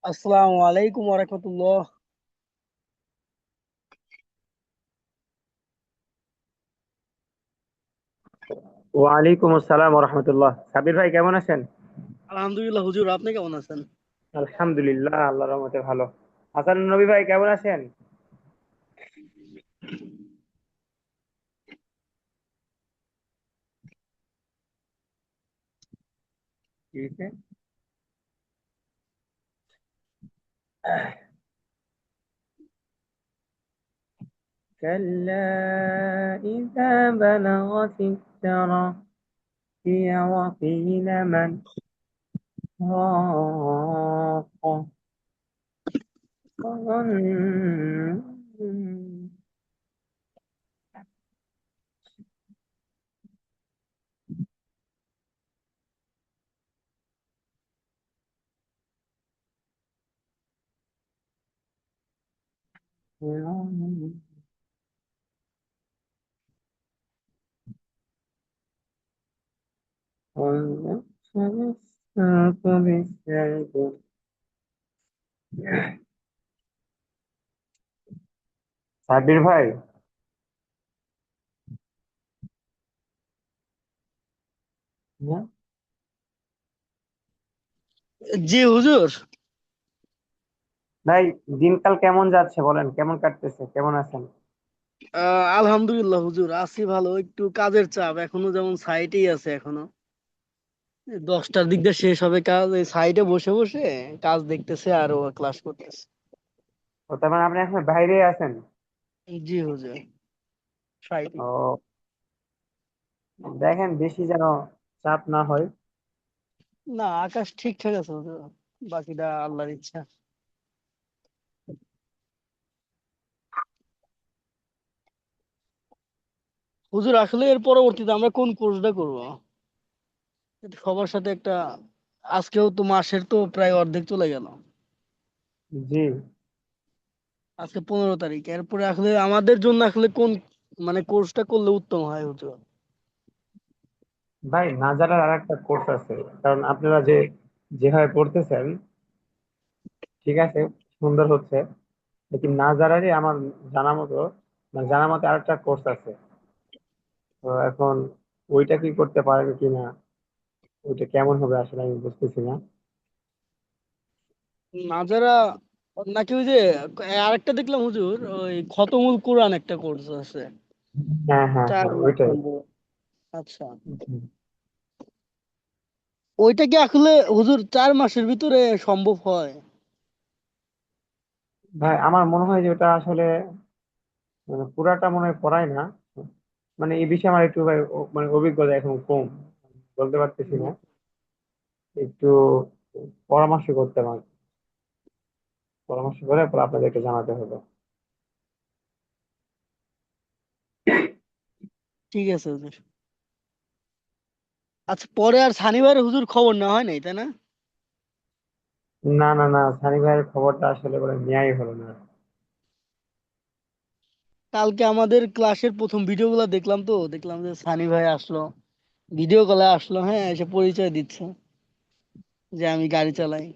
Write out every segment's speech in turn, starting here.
আসসালামু আলাইকুম ওয়া রাহমাতুল্লাহ। ওয়ালাইকুম আসসালাম রহমতুল্লাহ। সাবির ভাই কেমন আছেন? আলহামদুলিল্লাহ হুজুর, আপনি কেমন আছেন? আলহামদুলিল্লাহ, আল্লাহর রহমতে ভালো। হাসান নবী ভাই কেমন আছেন? কি হয়েছে? كلا إذا بلغت التراقي وقيل من راق وظن والنفس بالساق بالساق. সাবির ভাই, জি হুজুর। ভাই দিনকাল কেমন যাচ্ছে বলেন, কেমন কাটতেছে, কেমন আছেন? আলহামদুলিল্লাহ হুজুর, আছি ভালো। একটু কাজের চাপ এখনো, যেমন সাইটেই আছে এখনো। 10টার দিক দিয়ে শেষ হবে কাজ, এই সাইটে বসে বসে কাজ দেখতেছে আর ও ক্লাস করতেছে। ও তার মানে আপনি এখন বাইরে আছেন? জি হুজুর, সাইটে। ও, দেখেন বেশি যেন চাপ না হয়। না, আকাশ ঠিকঠাক আছে হুজুর, বাকিটা আল্লাহর ইচ্ছা। হুজুর, আসলে এর পরবর্তীতে আমরা কোন কোর্সটা করব, এটা সবার সাথে একটা, আজকেও তো মাসের তো প্রায় অর্ধেক চলে গেল। জি আজকে 15 তারিখ, এরপরে আসলে আমাদের জন্য আসলে কোন মানে কোর্সটা করলে উত্তম হয় হুজুর? ভাই, নাজারার আর একটা কোর্স আছে। কারণ আপনারা যে যেভাবে পড়তেছেন, ঠিক আছে, সুন্দর হচ্ছে, লেকিন নাজারারই আমার জানা মতো, মানে জানা মতে আরেকটা কোর্স আছে। তো এখন ওইটা কি করতে পারেন কিনা, ওইটা কেমন হবে আসলে আমি বুঝতেছি না। নাজারা নাকি ওই যে আরেকটা দেখলাম হুজুর, ওই খতমুল কোরআন একটা কোর্স আছে, হ্যাঁ হ্যাঁ চার হ্যাঁ, মাস ওইটাই। সম্ভব। আচ্ছা, হুম। ওইটা কি আসলে হুজুর 4 মাসের ভিতরে সম্ভব হয়? ভাই আমার মনে হয় যে ওটা আসলে মানে পুরাটা মনে হয় পড়ায় না। মানে এই বিষয়ে আমার একটু ভাই মানে অভিজ্ঞতা এখন কম, বলতে পারতেছি না। হুম, একটু পরামর্শ করতে হবে, পরামর্শ করে পরে আপনাদেরকে জানাতে হবে। ঠিক আছে হুজুর। আচ্ছা, পরে আর শনিবার হুজুর খবর না হয় নাই, তাই না? না না না, সানি ভাইয়ের খবরটা আসলে করে নেওয়াই হলো না। কালকে আমাদের ক্লাসের প্রথম ভিডিওগুলো দেখলাম, তো দেখলাম যে সানি ভাই আসলো, ভিডিও কলে আসলো, হ্যাঁ, এসে পরিচয় দিচ্ছে যে আমি গাড়ি চালাই।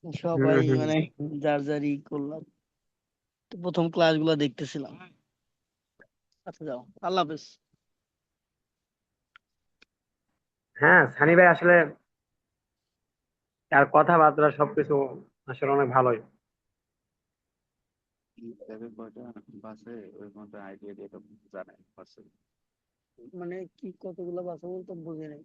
হম সবাই হম। মানে যার যারই করলাম। তো প্রথম ক্লাসগুলো দেখতেছিলাম। আচ্ছা, যাও, আল্লাহ হাফেজ। হ্যাঁ, সানি ভাই আসলে তার কথাবার্তা সবকিছু আসলে অনেক ভালোই। মানে কি কতগুলো ভাষা বলতো বুঝে নাই।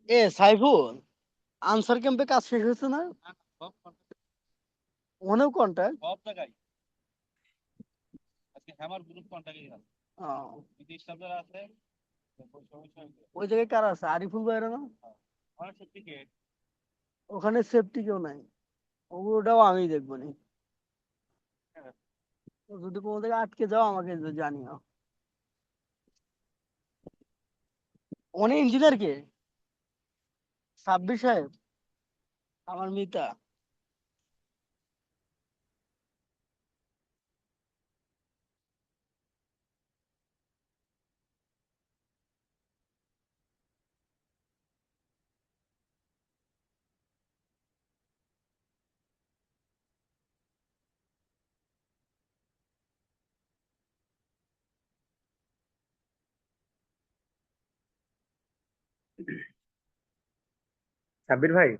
এ সাইফুল, আনসার ক্যাম্পে কাজ শেষ হয়েছে না? ওখানেও কন্ট্যাক্ট? ওই জায়গায় কারা আছে, আরিফুল ভাইরা না? ওখানে সেফটি কেউ নাই, ওটাও আমি দেখবো নি। তো যদি কোনো জায়গায় আটকে যাও আমাকে জানিও। অনেক ইঞ্জিনিয়ার কে? সাব্বির সাহেব? আমার মিতা। সাব্বির ভাই,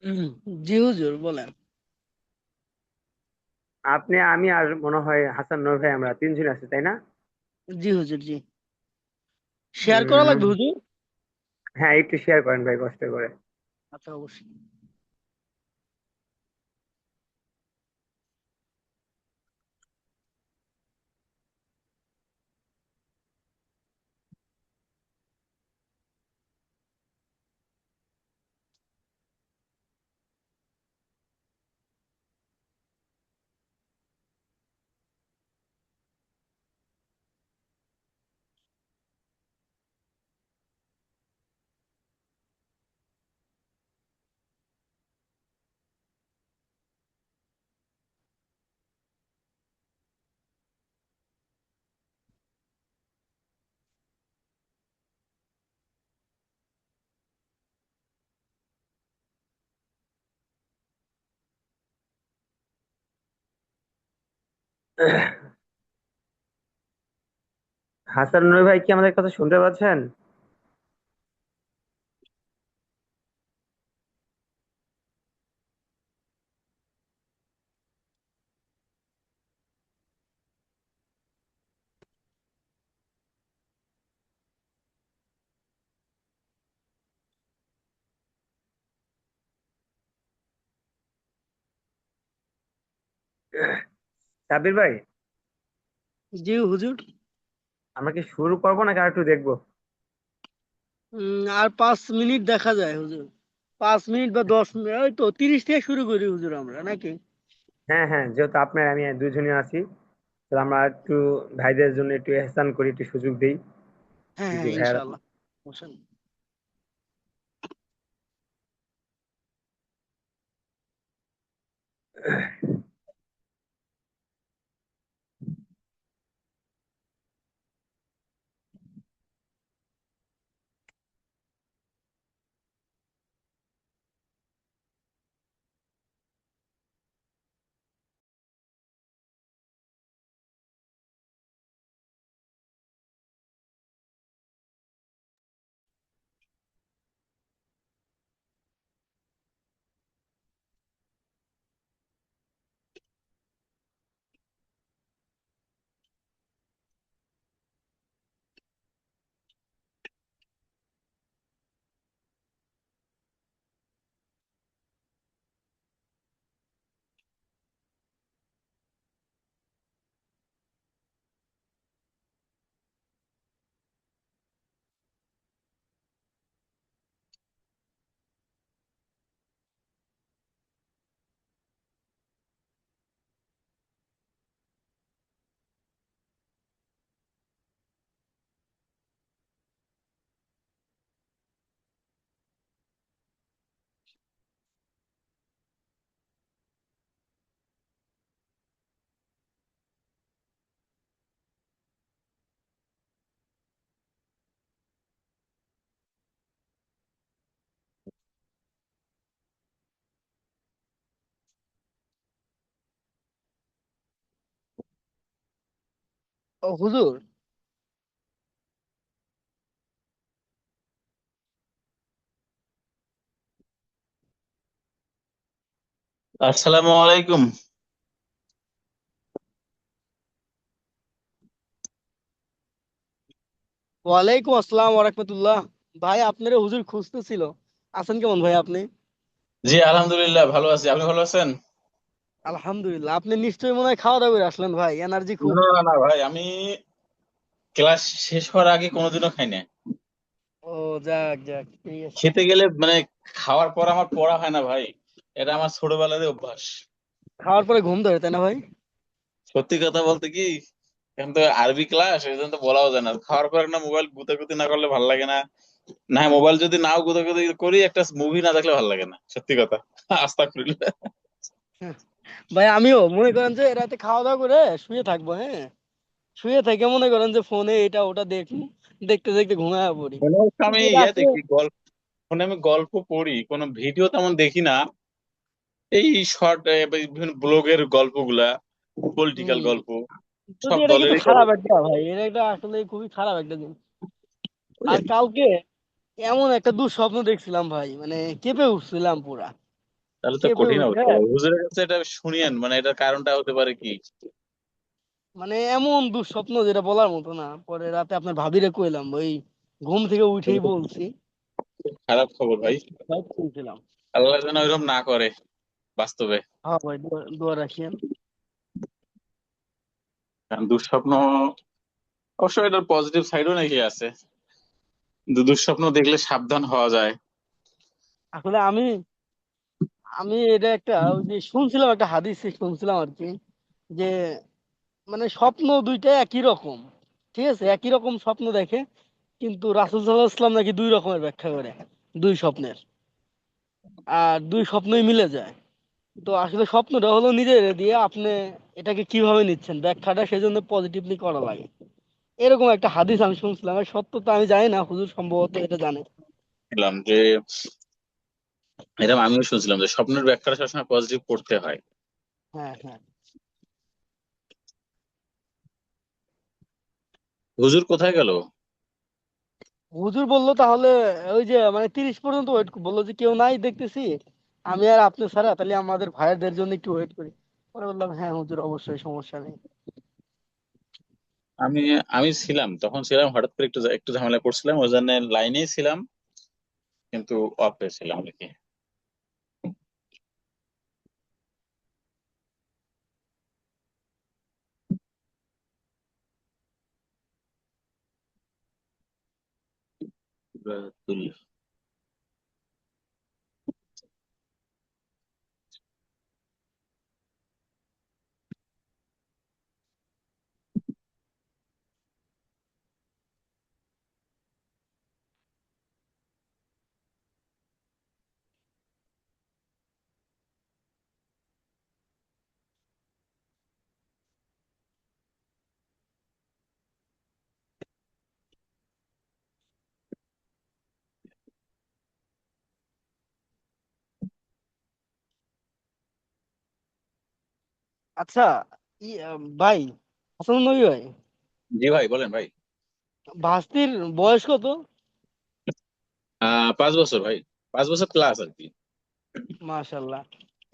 উম, জি হুজুর বলেন। আপনি আমি আর মনে হয় হাসান নূর ভাই, আমরা তিনজন আছি তাই না? জি হুজুর জি। শেয়ার করা উম, লাগবে হুজুর? হ্যাঁ, একটু শেয়ার করেন ভাই কষ্ট করে। আচ্ছা অবশ্যই। হাসান নূর ভাই, কি আমাদের কথা শুনতে পাচ্ছেন? সাব্বির ভাই, জি হুজুর। আমরা কি শুরু করবো নাকি আর একটু দেখবো? আর 5 মিনিট দেখা যায় হুজুর। 5 মিনিট বা 10 মিনিট, ওই তো 30 থেকে শুরু করি হুজুর আমরা নাকি? হ্যাঁ হ্যাঁ, যেহেতু আপনার আমি দুজনই আছি, তো আমরা একটু ভাইদের জন্য একটু এহসান করি, একটু সুযোগ দিই। হ্যাঁ জি হ্যাঁ ভাইয়া। ইনশাআল্লাহ। বসেন। ও হুজুর। আসসালামু আলাইকুম। ওয়ালাইকুম আসসালাম ওয়া রাহমাতুল্লাহ। ভাই আপনারে হুজুর খুঁজতেছিল। আছেন কেমন ভাই আপনি? জি আলহামদুলিল্লাহ ভালো আছি, আপনি ভালো আছেন? আলহামদুলিল্লাহ। আপনি নিশ্চয়ই মনে হয় খাওয়া দাওয়া করে আসলেন ভাই, এনার্জি খুব। না না না ভাই, আমি ক্লাস শেষ হওয়ার আগে কোনোদিনও খাই না। ও ও, যাক যাক, ঠিক আছে। খেতে গেলে মানে খাওয়ার পর আমার পড়া হয় না ভাই। এটা আমার ছোটবেলার অভ্যাস। খাওয়ার পরে ঘুম ধরে, তাই না ভাই? সত্যি কথা বলতে কি, এখন তো আরবি ক্লাস, এই জন্য তো বলাও যায় না। খাওয়ার পর না মোবাইল গুতাগুতি না করলে ভালো লাগে না। না, মোবাইল যদি নাও গুতাগুতি করি, একটা মুভি না দেখলে ভালো লাগে না, সত্যি কথা। আস্তাগফিরুল্লাহ। ভাই আমিও মনে করেন যে রাতে খাওয়া দাওয়া করে শুয়ে থাকবো, হ্যাঁ, শুয়ে থেকে মনে করেন যে ফোনে এটা ওটা দেখি, দেখতে দেখতে ঘুমায় পড়ি। মনে হচ্ছে আমি কিন্তু ইয়ে রাতে দেখি, গল্প, ফোনে আমি গল্প পড়ি, কোনো ভিডিও তেমন দেখি না। এই শর্ট, বিভিন্ন ব্লগের গল্পগুলা, পলিটিক্যাল হম গল্প, যদি সব এটা কিন্তু দলেরই গল্প। খারাপ একটা, ভাই এটা একটা আসলে খুবই খারাপ একটা জিনিস। ওই আর আর কি। কালকে এমন একটা দুঃস্বপ্ন দেখছিলাম ভাই, মানে কেঁপে উঠছিলাম পুরা, তাহলে তো কেঁপে কঠিন উঠে অবস্থা ভাই। হুজুরের কাছে এটা শুনিয়েন, মানে এটার কারণটা হতে পারে কি। মানে এমন দুঃস্বপ্ন যেটা বলার মতো না। পরে রাতে আপনার ভাবিরে কইলাম, ওই ঘুম থেকে উঠেই বলছি। খুব খারাপ খবর ভাই। ভাই শুনছিলাম। আল্লাহ যেন এরকম না করে বাস্তবে। হ্যাঁ ভাই, দোয়া দোয়া রাখিয়েন। কারণ দুঃস্বপ্ন, অবশ্য এটার পজিটিভ সাইডও নাকি আছে। কিন্তু দুঃস্বপ্ন দেখলে সাবধান হওয়া যায়। আসলে আমি আমি এটা একটা ওই যে শুনছিলাম, একটা হাদিসে শুনছিলাম আর কি, যে মানে স্বপ্ন দুইটা একই রকম, ঠিক আছে, একই রকম স্বপ্ন দেখে, কিন্তু রাসূল সাল্লাল্লাহু আলাইহি ওয়াসাল্লাম নাকি দুই রকমের ব্যাখ্যা করে দুই স্বপ্নের, আর দুই স্বপ্নই মিলে যায়। তো আসলে স্বপ্নটা হলো নিজের দিয়ে আপনি এটাকে কিভাবে নিচ্ছেন, ব্যাখ্যাটা সেজন্য পজিটিভলি করা লাগে। এরকম একটা হাদিস আমি শুনছিলাম, এর সত্যতা আমি জানি না, হুজুর সম্ভবত এটা জানে। শুনলাম যে, এরকম আমিও শুনছিলাম যে স্বপ্নের ব্যাখ্যাটা সবসময় পজিটিভ করতে হয়। হ্যাঁ হ্যাঁ। হুজুর কোথায় গেল? হুজুর বললো তাহলে ওই যে মানে 30 পর্যন্ত ওয়েট, বললো যে কেউ নাই দেখতেছি, আমি আর আপনি ছাড়া, তাহলে আমাদের ভাইয়াদের জন্য একটু ওয়েট করি। পরে বললাম হ্যাঁ হুজুর, অবশ্যই, সমস্যা নেই। আমি আমি ছিলাম, তখন ছিলাম, হঠাৎ করে একটু একটু ঝামেলা করছিলাম, ওই জন্য লাইনেই ছিলাম, কিন্তু অফ হয়েছিলাম আর কি। আচ্ছা, ভাই, হাসান নবী ভাই, জি ভাই, বলেন ভাই। ভাস্তির বয়স কত? 5 বছর ভাই, 5 বছর প্লাস আর কি। মাশাল্লাহ।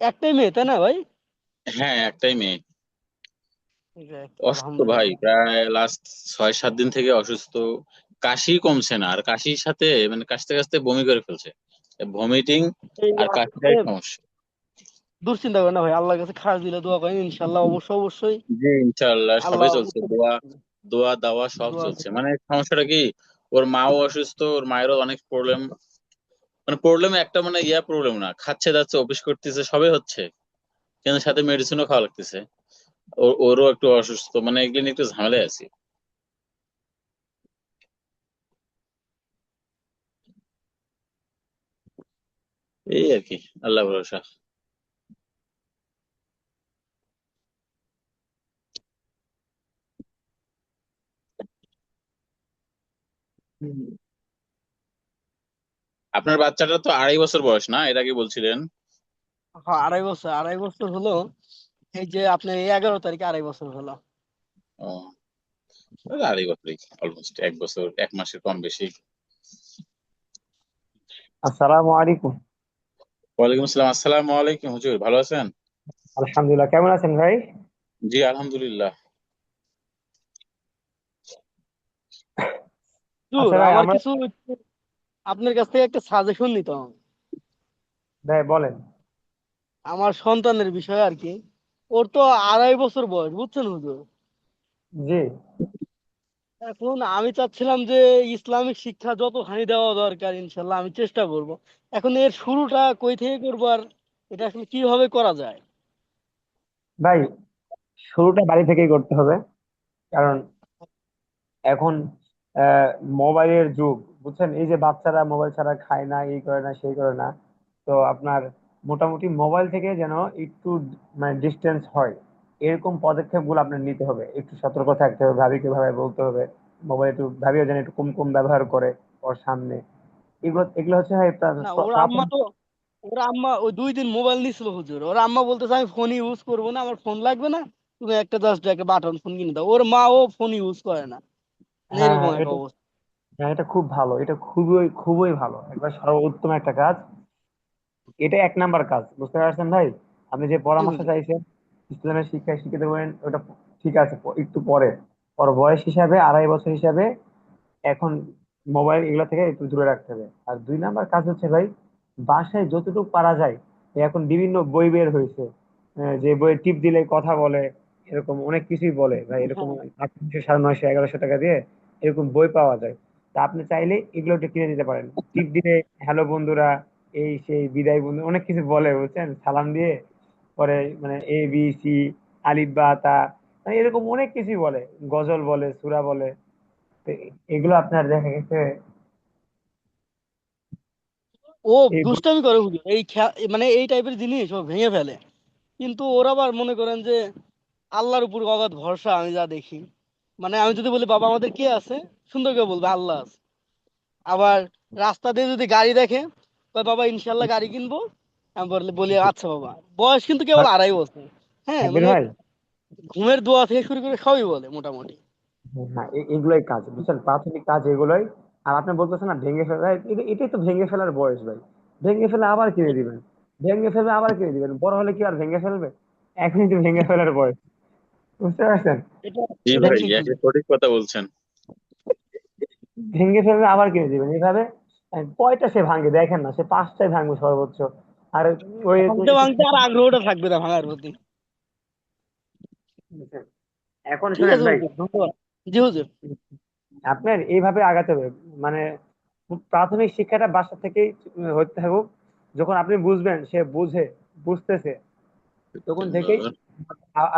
একটাই মেয়ে, তাই না ভাই? হ্যাঁ, একটাই মেয়ে। যাক, অসুস্থ ভাই, আলহামদুলিল্লাহ। প্রায় লাস্ট 6-7 দিন থেকে অসুস্থ। কাশি কমছে না, আর কাশির সাথে মানে কাশতে কাশতে বমি করে ফেলছে। ভমিটিং এই আর আসলে কাশিটাই সমস্যা। দুশ্চিন্তা করেন না ভাই, আল্লাহর কাছে খাস দিলে দোয়া করেন, ইনশাল্লাহ অবশ্যই অবশ্যই জি, ইনশাআল্লাহ সবই আল্লাহ চলছে, উত্তর দোয়া, দিবেন। দোয়া দাওয়া সব দোয়া চলছে। করেন। মানে সমস্যাটা কি, ওর মাও অসুস্থ, ওর মায়েরও অনেক প্রবলেম। মানে প্রবলেম একটা, মানে প্রবলেম না, খাচ্ছে যাচ্ছে অফিস করতেছে সবই হচ্ছে, কিন্তু সাথে মেডিসিনও খাওয়া লাগতেছে। ওরও একটু অসুস্থ, মানে এগুলো নিয়ে একটু ঝামেলায় আছি। এই আর কি, আল্লাহ ভরসা। হুম। আপনার বাচ্চাটা তো 2.5 বছর বয়স, না? এর আগে বলছিলেন। হ্যাঁ, আড়াই বছর হলো। এই যে আপনার এই 11 তারিখে 2.5 বছর হলো। ও, ওই 2.5 বছরই, অলমোস্ট 1 বছর 1 মাসের কম বেশি। আসসালামু আলাইকুম। ওয়ালাইকুম আসসালাম। আসসালামু আলাইকুম হুজুর, ভালো আছেন? আলহামদুলিল্লাহ, কেমন আছেন ভাই? জি আলহামদুলিল্লাহ। হুজুর, আচ্ছা ভাই, আমার আমরা, কিছু আপনার কাছ থেকে একটা সাজেশন নিতাম। ভাই বলেন। আমার সন্তানের বিষয়ে আর কি। ওর তো 2.5 বছর বয়স, বুঝছেন হুজুর। জি। এখন আমি চাচ্ছিলাম যে ইসলামিক শিক্ষা যতখানি দেওয়া দরকার ইনশাল্লাহ আমি চেষ্টা করব। এখন এর শুরুটা কই থেকে করবো আর এটা আসলে কিভাবে করা যায়? ভাই শুরুটা বাড়ি থেকেই করতে হবে, কারণ এখন আহ মোবাইলের যুগ, বুঝছেন? এই যে বাচ্চারা মোবাইল ছাড়া খায় না, এই করে না সেই করে না। তো আপনার মোটামুটি মোবাইল থেকে যেন একটু মানে ডিস্টেন্স হয়, এরকম পদক্ষেপ গুলো আপনার নিতে হবে। একটু সতর্ক থাকতে হবে, ভাবিকে ভাবে বলতে হবে মোবাইল একটু, ভাবিও যেন একটু কম কম ব্যবহার করে ওর সামনে। এগুলো এগুলো হচ্ছে ভাই না ওর আম্মা প্রাথমিক। তো, ওর আম্মা ওই 2 দিন মোবাইল নিছিল হুজুর, ওর আম্মা বলতেছে আমি ফোন ইউজ করবো না, আমার ফোন লাগবে না, তুমি একটা জাস্ট একটা বাটন ফোন কিনে দাও। ওর মা ও ফোন ইউজ করে না, মানে হ্যাঁ এরকম হ্যাঁ, একটা এটা, অবস্থা। হ্যাঁ এটা খুব ভালো, এটা খুবই খুবই ভালো, একবার সর্বোত্তম একটা কাজ। এটা এক নাম্বার কাজ, বুঝতে পারছেন ভাই? আপনি যে জি পরামর্শ হুজুর। চাইছেন স্টুডেন্টের শিক্ষায় শিক্ষিত করেন, ওটা ঠিক আছে, একটু পরে ওর বয়স হিসাবে 2.5 বছর হিসাবে এখন মোবাইল এগুলো থেকে একটু দূরে রাখতে হবে। আর 2 নাম্বার কাজ হচ্ছে ভাই, বাসায় যতটুকু পারা যায়, এখন বিভিন্ন বই বের হয়েছে, যে বই টিপ দিলে কথা বলে, এরকম অনেক কিছুই বলে ভাই, এরকম হ্যাঁ 800 950 1100 টাকা দিয়ে এরকম বই পাওয়া যায়। তা আপনি চাইলে এগুলো একটু কিনে দিতে পারেন। টিপ দিলে হ্যালো বন্ধুরা, এই সেই বিদায় বন্ধু, অনেক কিছু বলে, বুঝছেন? সালাম দিয়ে পরে মানে ABC, আলিফ বা তা, মানে এরকম অনেক কিছুই বলে, গজল বলে, সূরা বলে। তো এগুলো আপনার দেখা গেছে ও এই দুষ্টামি করে হুজুর, এই মানে এই টাইপের জিনিস ও ভেঙে ফেলে। কিন্তু ওরা আবার মনে করেন যে আল্লাহর উপর অগাধ ভরসা, আমি যা দেখি। মানে আমি যদি বলি বাবা আমাদের কে আছে, সুন্দর করে বলবে আল্লাহ আছে। আবার রাস্তা দিয়ে যদি গাড়ি দেখে, কয় বাবা ইনশাল্লাহ গাড়ি কিনবো। আমি বলি আচ্ছা বাবা। বয়স কিন্তু কেবল 2.5 বছর। হ্যাঁ সাব্বির মানে ভাই, ঘুমের দোয়া থেকে শুরু করে সবই বলে মোটামুটি। হ্যাঁ এগুলোই কাজ, বুঝছেন? প্রাথমিক কাজ এগুলোই। আর আপনি বলতেছেন না ভেঙে ফেলা, এটাই তো ভেঙে ফেলার বয়স ভাই। ভেঙে ফেলে আবার কিনে দিবেন, ভেঙে ফেলবে আবার কিনে দিবেন, বড় হলে কি আর ভেঙে ফেলবে? এখনই তো ভেঙে ফেলার বয়স, বুঝতে পারছেন? এটা জি এটা ভাই, ঠিক একটা হুজুর। সঠিক কথা বলছেন। ভেঙে ফেলবে আবার কিনে দিবেন, এইভাবে কয়টা সে ভাঙে দেখেন না, সে 5টাই ভাঙবে সর্বোচ্চ। আর ওই ভাঙতে ভাঙতে আর আগ্রহটা থাকবে না ভাঙার প্রতি। এখন ঠিক শোনেন আছে ভাই, হুজুর, ধন্যবাদ। জি হুজুর। আপনার এইভাবে আগাতে হবে, মানে প্রাথমিক শিক্ষাটা বাসা থেকেই হতে থাকুক। যখন আপনি বুঝবেন সে বুঝে, বুঝতেছে, তখন থেকেই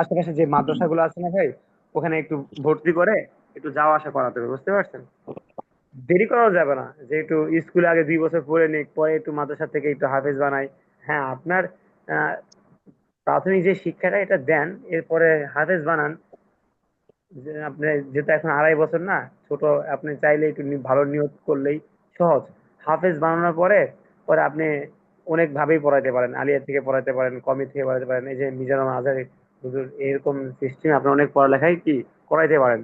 আশেপাশে যে মাদ্রাসাগুলো আছে না ভাই, ওখানে একটু ভর্তি করে একটু যাওয়া আসা করাতে হবে, বুঝতে পারছেন? দেরি করাও যাবে না, যে একটু স্কুলে আগে 2 বছর পড়ে নিক, পরে একটু মাদ্রাসা থেকে একটু হাফেজ বানাই। হ্যাঁ আপনার আহ, প্রাথমিক যে শিক্ষাটা এটা দেন, এরপরে হাফেজ বানান। যে আপনি যেহেতু এখন 2.5 বছর না, ছোট, আপনি চাইলে একটু ভালো নিয়ত করলেই সহজ। হাফেজ বানানোর পরে পরে আপনি অনেক ভাবেই পড়াইতে পারেন, আলিয়া থেকে পড়াইতে পারেন, কমি থেকে পড়াইতে পারেন, এই যে মিজানুর আজহারি হুজুর, এরকম সিস্টেমে আপনি অনেক পড়ালেখাই কি করাইতে পারেন।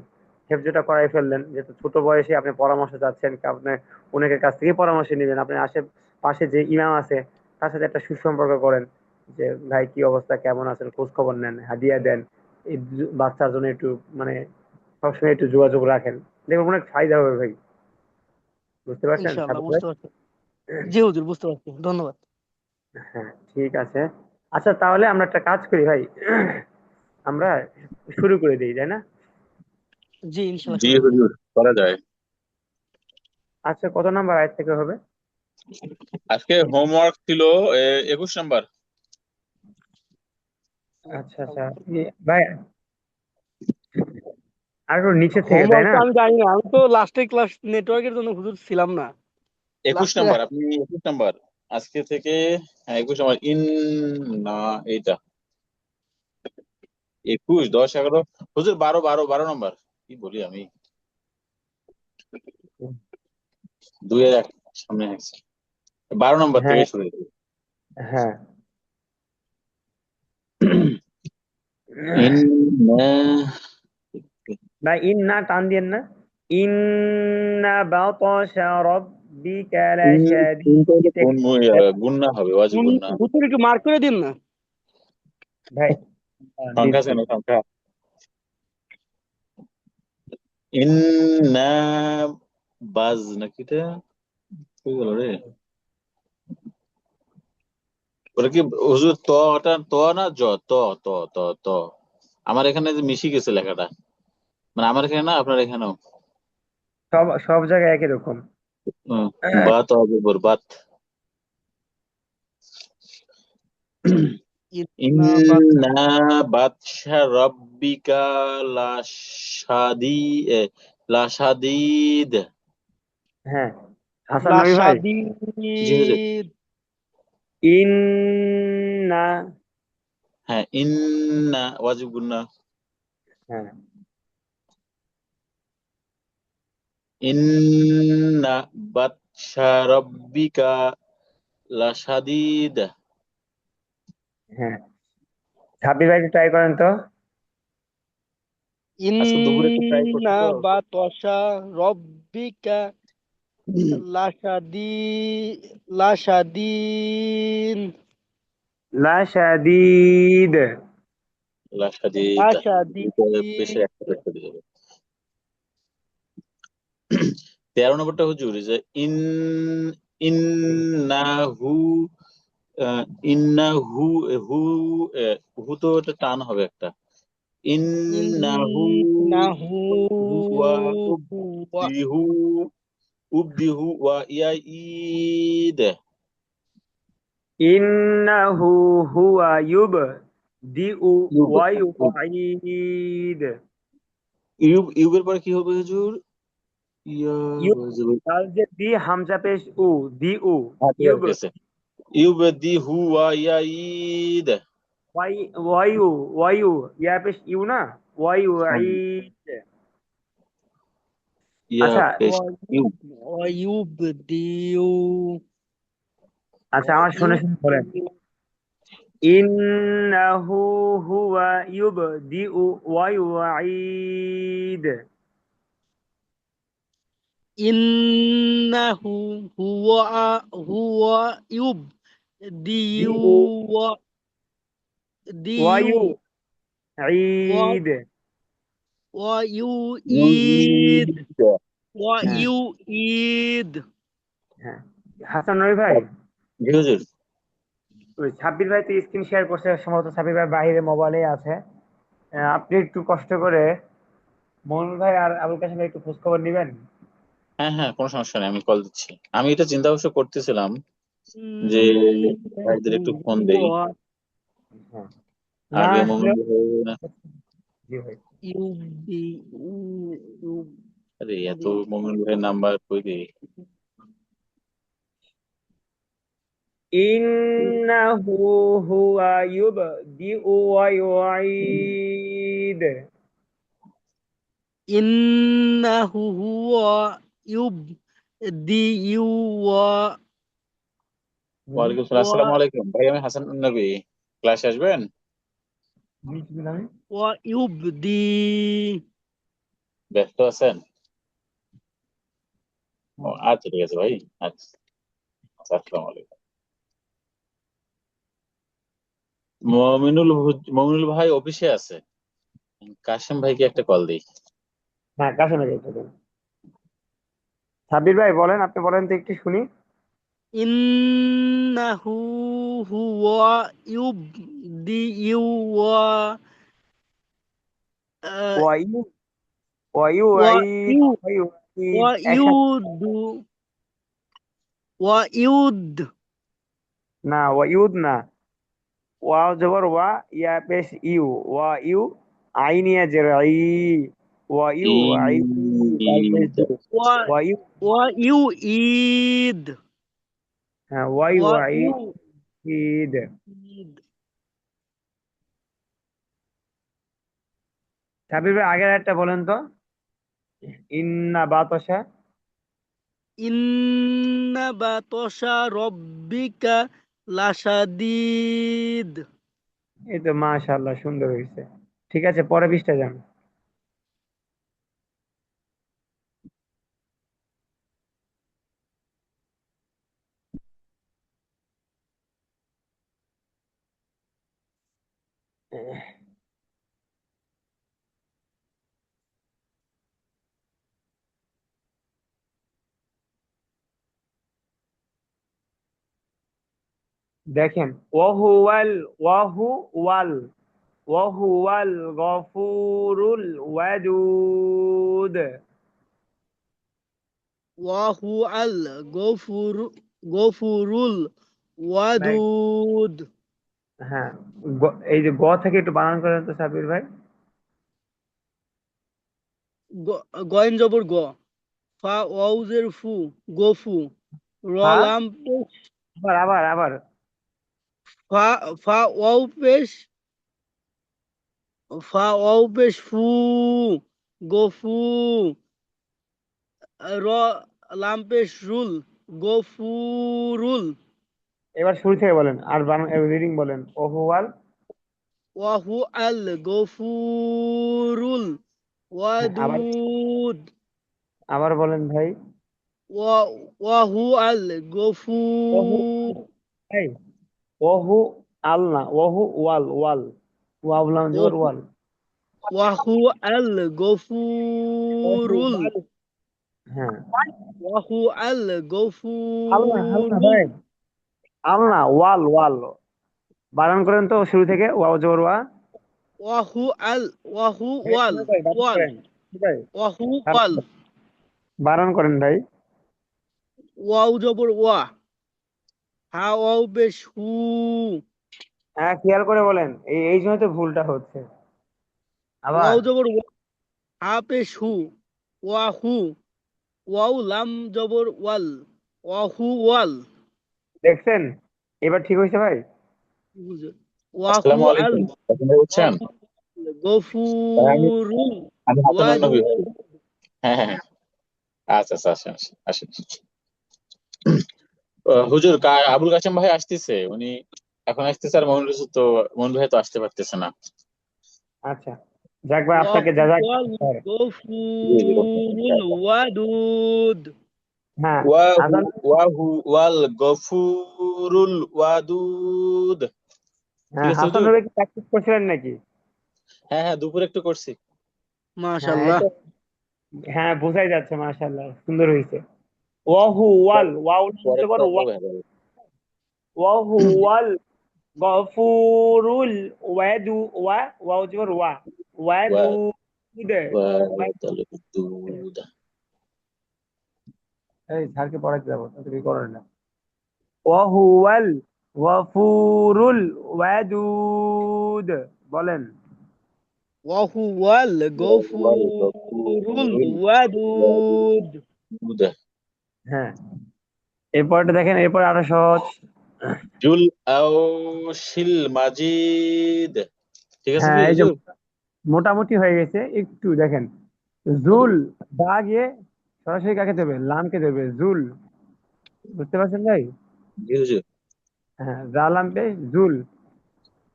হেফজটা করাই ফেললেন, যেহেতু ছোট বয়সে আপনি পরামর্শ চাচ্ছেন, আপনি অনেকের কাছ থেকে পরামর্শ নেবেন, আপনি আশেপাশে যে ইমাম আছে তার সাথে একটা সুসম্পর্ক করেন, যে ভাই কি অবস্থা, কেমন আছেন, খোঁজ খবর নেন, হাদিয়া দেন। এই বাচ্চার জন্য একটু মানে সবসময় একটু যোগাযোগ রাখেন, দেখবেন অনেক ফায়দা হবে ভাই, বুঝতে পারছেন ইনশাআল্লাহ সাবির ভাই? বুঝতে পারছি। জি হুজুর বুঝতে পারছি, ধন্যবাদ। হ্যাঁ ঠিক আছে। আচ্ছা তাহলে আমরা একটা কাজ করি ভাই, আমরা শুরু করে দিই, তাই না? জি ইনশাআল্লাহ জি শুরু করি। হুজুর, করা যায়। আচ্ছা কত নাম্বার আয়াত থেকে হবে? আজকে হোমওয়ার্ক ছিল 21 নাম্বার। আচ্ছা আচ্ছা, ভাই আর একটু নিচে থেকে, তাই হোমওয়ার্ক না? তো আমি জানি না, আমি তো লাস্টের ক্লাস নেটওয়ার্কের জন্য হুজুর ছিলাম না। একুশ লাস্টে নাম্বার আপনি 21 নাম্বার আজকে থেকে। হ্যাঁ, 21 নাম্বার না, এইটা 21, 10, 11, হুজুর 12, 12, 12 নাম্বার। কি বলি আমি, 2-1 সামনে আছে। 12 নাম্বার থেকে হ্যাঁ শুরু হয়েছে। হ্যাঁ। ইন ভাই ইন না টান দিয়েন না, ইন্না বাতাশা রাব্বিকা লাশাদীদ। কোন গুন্না হবে, ওয়াজিব গুন্না। হুজুর একটু মার্ক করে দিন না। ভাই সংখ্যা দিচ্ছি। শোনো, সংখ্যা। ইন্না বাজ নাকি এটা, কি বলো রে ওটা কি হুজুর? ওটা না, ত ত ত ত আমার এখানে যে মিশি গেছে লেখাটা, মানে আমার এখানে না, আপনার এখানেও। সব সব জায়গায় একই রকম। বাত হবে বরবাদ। ইন্না বাত- ইন্না বাতশা রাব্বিকা লাশাদি এ, লাশাদিদ। হ্যাঁ, হাসান নবী ভাই। জি হুজুর। লাশাদীদ। ইন্না। হ্যাঁ, ইন্না ওয়াজিব গুন্না। হ্যাঁ, ইন্না বাতশা রাব্বিকা লাশাদিদ। হ্যাঁ, সাব্বির ভাই ট্রাই করেন তো। আজকে দুপুরে একটু ট্রাই করছি ইন্না তো। বাতশা রব্বিকা লাশাদি লাশাদিন লাশাদীদ। লাশাদিদ। লাশাদিদ। দুটো পেশে একটা পেশ করে যাবে। 13 নম্বরটা হুজুর যে ইন্নাহু আহ, ইন্নাহু হু হু তো এটা টান হবে একটা। ইন্নাহু ইন্নাহু হুয়া হুয়া উবদিহু উবদিহু ওয়া ইয়াঈদ। ইন্নাহু হুয়া ইউবদিউ ইউব ওয়া ইউব ইউঈদ। ইউবের পরে কি হবে হুজুর? ইয়া ইউব হয়ে যাবে। কাল যে দি হামজা পেশ উ দি উ হ্যাঁ, ঠিক ইউব আছে, ঠিক আছে। ইউবদিহু ওয়া ইয়াঈদ। ওয়াই ওয়াইউ ওয়াইউ ইয়া পেশ ইউ না ওয়া হ্যাঁ, ইউঈদ। ইয়া আচ্ছা, পেশ ইউব। ওয়ায়ুবদিউ আচ্ছা, আমার শুনে শুনে বলেন। ওয়ায়ুবদিউ ইন্নাহু হুয়া ইউবদিউ ওয়া ইউঈদ। ইন্নাহু হুয়া ইউবদিউ দিউ ওয়া ওয়াদিউ ইউঈদ। ওয়ায়ুঈদ ইউঈদ। হ্যাঁ, ওয়ায়ুঈদ। হ্যাঁ, হাসান রবি ভাই। জি হুজুর। ওই সাব্বির ভাই তো স্ক্রিন শেয়ার করছে, সম্ভবত সাব্বির ভাই বাইরে মোবাইলে আছে। আপনি একটু কষ্ট করে মনির ভাই আর আবুল কাশেম ভাই একটু খোঁজ খবর নিবেন। হ্যাঁ হ্যাঁ, কোনো সমস্যা নেই, আমি কল দিচ্ছি। আমি এটা চিন্তা ভাবনা করতেছিলাম যে ভাইদের ইন্নাহু একটু ফোন দেই। হুয়া হ্যাঁ, না আগে আসলে। মোমিন ভাই না। জি ভাই। ইউবদিউ আরে এত মোমিন ভাইয়ের নাম্বার কই দেই? ইন্নাহু হুয়া ইউবদিউ ওয়া ইউঈদ। ইন্নাহু হুয়া ইউবদিউ ওয়ালাইকুম সালাম, ওয়া আসসালামু আলাইকুম ভাই, আমি হাসান নবী। ক্লাসে আসবেন? ইউবদি। ব্যস্ত আছেন? ও আচ্ছা, ঠিক আছে ভাই। আচ্ছা আচ্ছা, আসসালামু আলাইকুম। মমিনুল ভাই অফিসে আছে। কাশেম ভাইকে একটা কল দিই। হ্যাঁ, কাশেম ভাই একটু দেন। সাব্বির ভাই বলেন, আপনি বলেন তো একটু শুনি। ইন্নাহু হুয়া ইউবদিউ আহ, ওয়া ইউ ওয়া ওয়া ইউঈদ ইউ ওয়া ইউঈদ ওয়া একসাথে। ইউদু ওয়া ইউদ না, ওয়া ইউদ না। ওয়াও জবর ওয়া, ইয়া পেশ ইউ, ওয়া ইউ, আইন ইয়া জের আই, ওয়া ইউ আই, দাল পেশ ঈদ। দু, ওয়া ওয়া ইউ। ওয়া ইউঈদ হ্যাঁ, ওয়া ইউ ওয়া আই ঈদ। ইউঈদ। সাবির ভাই আগের একটা বলেন তো। ইন্না বাতাসা। ইন্না বাতশা রব্বিকা লাশাদীদ। এই তো মাশাআল্লাহ, সুন্দর হয়েছে। ঠিক আছে, পরে পৃষ্ঠা যান। দেখেন, ওয়াহু ওয়াল ওয়াহুয়াল গফুরুল ওয়াদুদ। ওয়াহু আল গফুর গফুরুল ভাই ওয়াদুদ। হ্যাঁ, এই যে গ থেকে একটু বানান করেন তো সাবির ভাই। গয়েন জবর গ, ফা ওয়াউজের ফু, গফু, র হ্যাঁ, লাম পেশ, আবার আবার আবার ফা ফা ওয়াউ পেশ, ফা ওয়াউ পেশ ফু, গফু, র লাম পেশ রুল, গফুরুল। এবার শুরু থেকে বলেন আর রিডিং বলেন। ওহুয়াল। ওয়াহু আল গফুরুল হ্যাঁ, আবার ওয়াদুদ। আবার বলেন ভাই। ওয়াহু আল ওহু গফুর, ভাই, ওহু আল না, ওহু ওয়াল ওয়াল, ওয়াবলাম জবর ওহু ওয়াল। ওয়াহু আল ওহু গফুরুল, ওয়াল। হ্যাঁ, ওয়াহু আল আল না গফুরুল। ভাই, আল না, ওয়াল ওয়াল। বানান করেন তো শুরু থেকে, ওয়াও জবর ওয়া। ওয়াহু আল, ওয়াহু ভাই ওয়াল, শোনো ভাই, বানান ওয়াল, করেন। ভাই ওয়াহু ওয়াল, বানান করেন ভাই। ওয়াউ জবর ওয়া, হা ওয়াউ পেশ হু, হ্যাঁ, খেয়াল করে বলেন, এই জন্য তো ভুলটা হচ্ছে। আবার ওয়াউ জবর ওয়া, হা পেশ হু, ওয়াহু, ওয়াউ লাম জবর ওয়াল, ওয়াহু ওয়াল। দেখছেন, এবার ঠিক হয়েছে ভাই। ওয়াহু আসসালামু আল, আলাইকুম, এখন বুঝছেন? ওয়াহু আমি গফুরুল আমি হাসান নবী ভাই। ওয়াদুদ। হ্যাঁ হ্যাঁ হ্যাঁ। আচ্ছা আচ্ছা, আসেন আসেন আসেন। হুজুর আবুল কাশেম ভাই আসতেছে, উনি এখন আসতেছে, আর মনির ভাই তো আসতে পারতেছে না। আচ্ছা, যাক ভাই, আপনাকে ওয়াহু যা যা। আল জি জি। গফুরুল ওয়াদুদ। হ্যাঁ, ওয়াহু আজান। ওয়াহু ওয়াল গফুরুল ওয়াদুদ। ঠিক হ্যাঁ, আছে হাসান হুজুর। ভাই কি প্র্যাকটিস করছিলেন নাকি? হ্যাঁ হ্যাঁ, দুপুরে একটু করছি। হ্যাঁ, এই মাশাআল্লাহ। তো। হ্যাঁ, বোঝাই যাচ্ছে, মাশাআল্লাহ সুন্দর হয়েছে। ওয়াহু ওয়াল, ওয়াও পরে জবর ওয়া, প্রবলেম হয়ে যাবে। ওয়াহু ওয়াল গফুরুল ওয়াদু, ওয়াও জবর ওয়া, ওয়াদুদ। ওয়াদুদ। এই স্যারকে পড়াতে যাবো, তুমি করো না। ওয়াহুয়াল গফুরুল ওয়াদুদ, বলেন। ওয়াহু আল ওয়াল গফুরুল গফুরুল ওয়াদুদ। ওয়াদুদ। হ্যাঁ, এরপরটা দেখেন, এরপর আরো সহজ। জুল আউশিল মাজিদ। ঠিক আছে হ্যাঁ, এই যে হুজুর। মোটামুটি হয়ে গেছে, একটু দেখেন। জুল, দা গিয়ে সরাসরি কাকে দেবে? লামকে দেবে, জুল। বুঝতে পারছেন ভাই? জি হুজুর। হ্যাঁ, জা লাম পেশ জুল,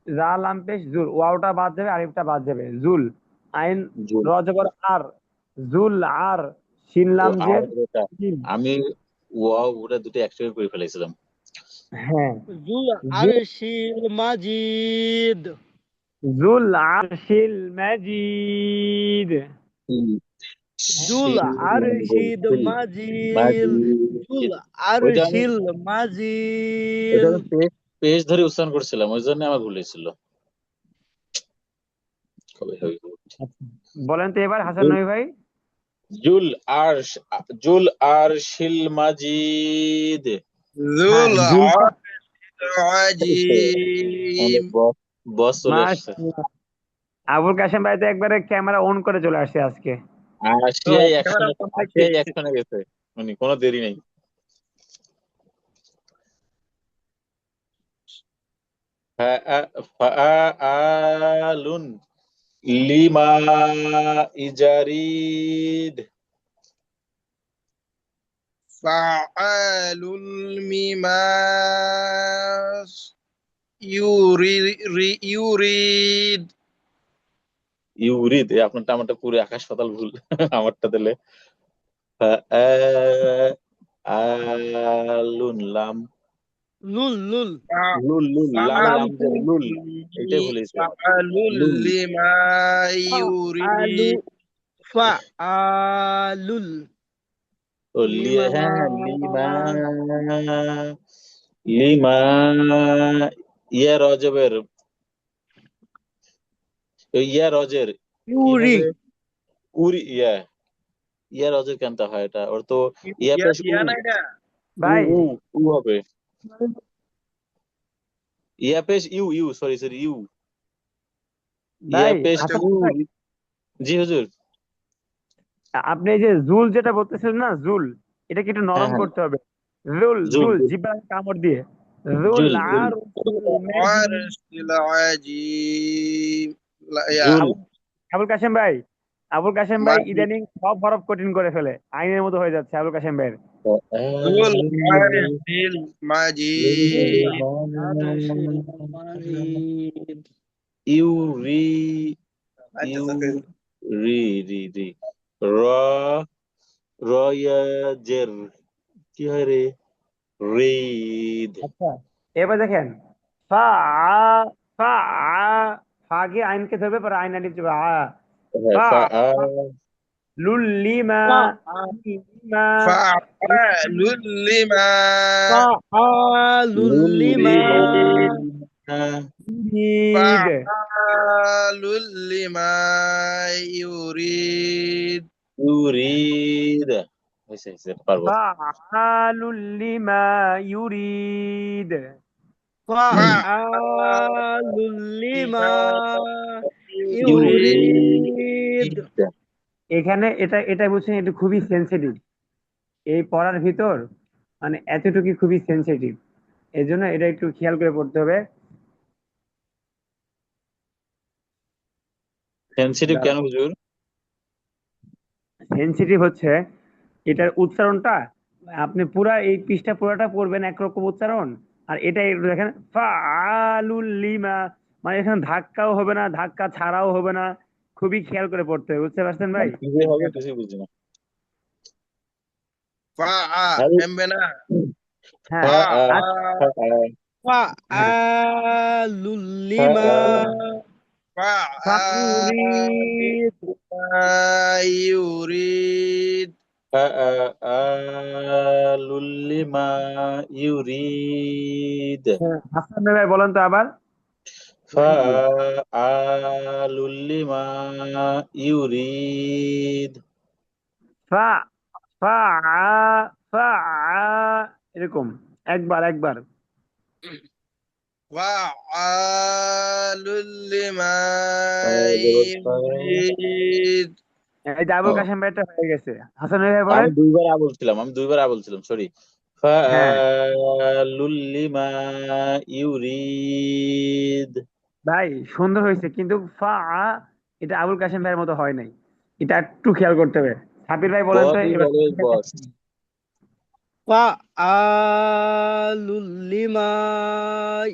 জা লাম পেশ জুল, ওয়াওটা বাদ যাবে, আরিফটা বাদ যাবে, জুল। আইন জুল। র জবর আর, জুল আর, শিন ও লাম আর জের ওটা জিম। আমি ওয়াও ওটা দুটো একসঙ্গে করে ফেলেছিলাম। হ্যাঁ, জুল জুল, আরশিল মাজিদ। জুল আরশিল মাজিদ। হুম। জুল আরশিদ মাজিল, জুল মাজিদ। ওইটা আমি আরশিল ওইটা মাজিল। আমি পেজ পেজ ধরে উচ্চারণ করছিলাম, ওই জন্য আমার ভুল হয়েছিল। কবে হবে? আচ্ছা, বলেন তো এবার হাসান জুল নবী ভাই। জুল আরশ জুল আরশিল মাজিদ। হ্যাঁ, ذو জুল। العجيم. বস বস চলে আসছে। মাশাআল্লাহ, আবুল কাশেম ভাই তো একবারে ক্যামেরা অন করে চলে আসছে আজকে। তো আসিয়াই ক্যামেরা অ্যাকশনে, ফোন দেখছি। আসিয়াই অ্যাকশনে গেছে, মানে কোনো দেরি নেই। ফাআলুন লিমা ইজারিদ। فعال لما يريد. ইউরিদ, আপনারটা আমারটা পুরো আকাশ পাতাল ভুল। আমারটা দিলে ফাআলুন লাম, লুল লুল লুল লুল লাম فعال লাম যে লুল, এইটাই ভুলেছে। فعال লুল لما আলু, يريد. ফা আলুল ও লিমা। হ্যাঁ লিমা, লিমা ইয়া রজবের, ইয়া রজের কি ইউরি, হবে? উরি ইয়া ইয়ার অজের কেনটা হয় এটা? ওর তো ইয়া ইয়া পেশ উ ইয়া না এটা ভাই উ উ হবে। ইয়া পেশ ইউ ইউ সরি সরি ইউ ইয়া ভাই পেশ হাসান ইউ। ভাই, জি হুজুর। আপনি এই যে জুল যেটা বলতেছেন না, জুল, এটা কি একটু হ্যাঁ নরম হ্যাঁ করতে হবে। জুল জুল জুল জুল জিব্বা কামড় দিয়ে, জুল জুল জুল আর আরশিল আজিম ইয়া জুল। আবুল কাশেম ভাই, আবুল কাশেম ভাই মাজিদ ইদানিং সব হরফ কঠিন করে ফেলে, আইনের মতো হয়ে যাচ্ছে আবুল কাশেম ভাইয়ের। Joule আরশিল Majid আরশিল Majid. ইউ রি আচ্ছা ইউ ওকে রি রি রি র র ইয়া জের কি হয় রে? রিদ। আচ্ছা, এবার দেখেন, ফা আ ফা আ, ফা গিয়ে আইনকে ধরবে, পরে আইন আলিফ যাবে আ, হ্যাঁ ফা ফা আ লুল্লিমা লিমা ফাআলুল লিমা ফাআলুল লুল লিমা ইউরিদ। ফাআলুল লিমা ইউরিদ ইউরিদ। হয়েছে হয়েছে পারবো। ফাআলুল লিমা ইউরিদ। ফাআলুল লিমা ইউরিদ। ইউরিদ। এখানে এটা এটা বুঝছেন, এটা খুবই সেনসিটিভ এই পড়ার ভিতর, মানে এতটুকু খুবই সেনসিটিভ, এই জন্য এটা একটু খেয়াল করে পড়তে হবে। সেনসিটিভ কেন হুজুর? সেনসিটিভ হচ্ছে এটার উচ্চারণটা, আপনি পুরা এই পৃষ্ঠা পুরাটা পড়বেন একরকম উচ্চারণ, আর এটা একটু দেখেন ফাআলুল লিমা, মানে এখানে ধাক্কাও হবে না, ধাক্কা ছাড়াও হবে না, খুবই খেয়াল করে পড়তে হবে, বুঝতে পারছেন ভাই? মানে কি যে হবে কিছুই বুঝি না। ফাআ আরে এমবে না হ্যাঁ, ফা আ আর ফা আ হ্যাঁ, ফাআলুল ফা লিমা আ ফাআলুল ফাউরিদ। লিমা ইউরিদ ফা আ আলুল লিমা ইউরিদ। হ্যাঁ, হাসান ভাই বলেন তো আবার। ফা আলুল লিমা ইউরিদ। ফা ফা ফা এরকম, একবার একবার। ফাআলুল লিমা ফা ইউরিদ এই যে আবুল ও কাশেম ভাইটা হয়ে গেছে, হাসান ভাই বলেন। আমি দুইবার আ বলছিলাম সরি। হ্যাঁ ফাআলুল লিমা ইউরিদ। ভাই, সুন্দর হয়েছে, কিন্তু এটা আবুল কাশেম ভাইয়ের মতো হয় নাই, এটা একটু খেয়াল করতে হবে। সাবির ভাই বলেন তো বস ইজ এবার। অলওয়েজ বস। ফাআলুল লিমা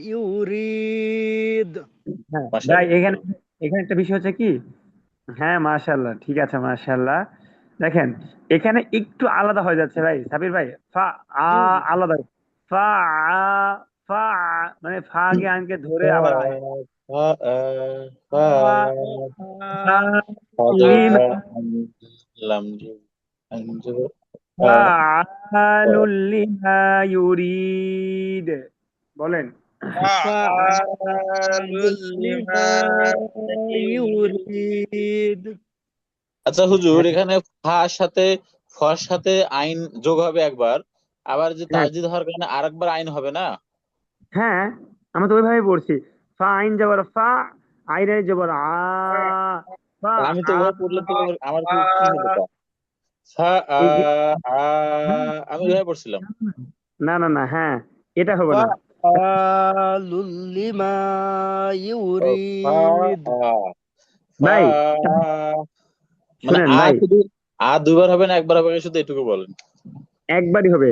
ইউরিদ। হ্যাঁ ভাই, মাশাআল্লাহ এখানে মাশাআল্লাহ। এখানে একটা বিষয় হচ্ছে কি, হ্যাঁ মাশাআল্লাহ, ঠিক আছে মাশাআল্লাহ। দেখেন, এখানে একটু আলাদা হয়ে যাচ্ছে ভাই, সাবির ভাই, ফা আ জি জি। আলাদা, ফা আ ফা মানে ফা কে আনকে ধরে ফা আবার আইন, ফা ফা ফা ফা লিমা ফাদাকা লাম আনজু ফা ফাআলুল লিমা ইউরিদ। বলেন। ফাআলুল ফাআলুল লিমা লিমা ইউরিদ। আচ্ছা হুজুর, হ্যাঁ এখানে ফার সাথে ফর সাথে আইন যোগ হবে একবার, আবার যে হ্যাঁ তাসদিদ হওয়ার কারণে আরেকবার আইন হবে না? হ্যাঁ, আমরা তো ওইভাবে পড়ছি, ফা আইন জবর ফা, আইন জবর ফা আমি তো আ ওভাবে পড়লে তো আমার কি কি হলো তা? ফা আ এই যে আ আমি ওইভাবে পড়ছিলাম। না না না, হ্যাঁ, এটা হবে না। ফাআলুল লিমা ও ফা ইউরিদ। আ ফা ভাই মানে শুনেন আ ভাই, শুধু দুইবার হবে না একবার হবে, শুধু এটুকু বলেন। একবারই হবে,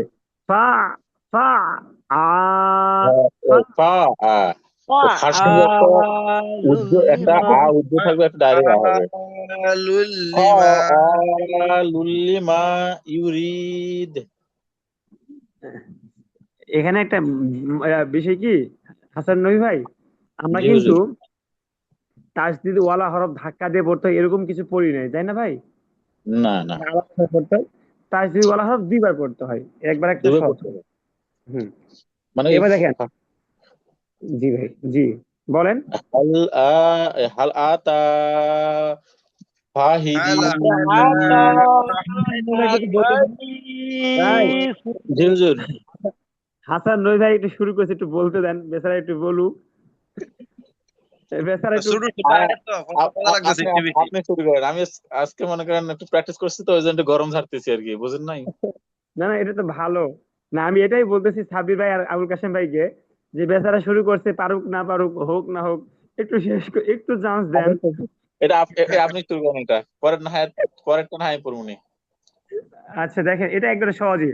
ফা ফা আ হ্যাঁ, ও ফা ফা আ তো ফার সঙ্গে একটা ফাআলুল একটা লিমা উর্দু থাকবে, একটা ডাইরেক্ট আ হবে। ফাআলুল লিমা লুল্লিমা ইউরিদ। এখানে একটা বিষয় কি, হাসান নবী ভাই, আমরা জি কিন্তু হুজুর। তাসদিদ ওয়ালা হরফ ধাক্কা দিয়ে পড়তে হয় এরকম কিছু পড়ি নাই, তাই না ভাই? না না, আলাদা করে পড়তে হয়, তাসদিদ ওয়ালা হরফ দুইবার পড়তে হয়, একবার একটা দুবে সব। পড়তে হবে। হুম, মানে এবার দেখেন, জি ভাই, জি বলেন। হাল আ হাল আতা هل জি হুজুর। হাসান নই ভাই একটু শুরু করছে, একটু বলতে দেন, বেচারা একটু বলুক, বেচারা একটু। শুরু তো কথা লাগতেছে আপনি একটু বেশি। আপনি শুরু করেন। আমি আজকে মনে করেন একটু প্র্যাকটিস করছি তো ওই জন্য একটু গরম ঝাড়তেছি আর কি, বুঝেন নাই? না না, এটা তো ভালো। না, আমি এটাই বলতেছি সাব্বির ভাই আর আবুল কাশেম ভাইকে, যে বেচারা শুরু করছে, পারুক না পারুক, হোক না হোক, একটু একটু চান্স দেন। এটা আপনি শুরু করেন, এটা পরেরটা না হয় পড়মুনি। আচ্ছা দেখেন, এটা একবারে সহজই।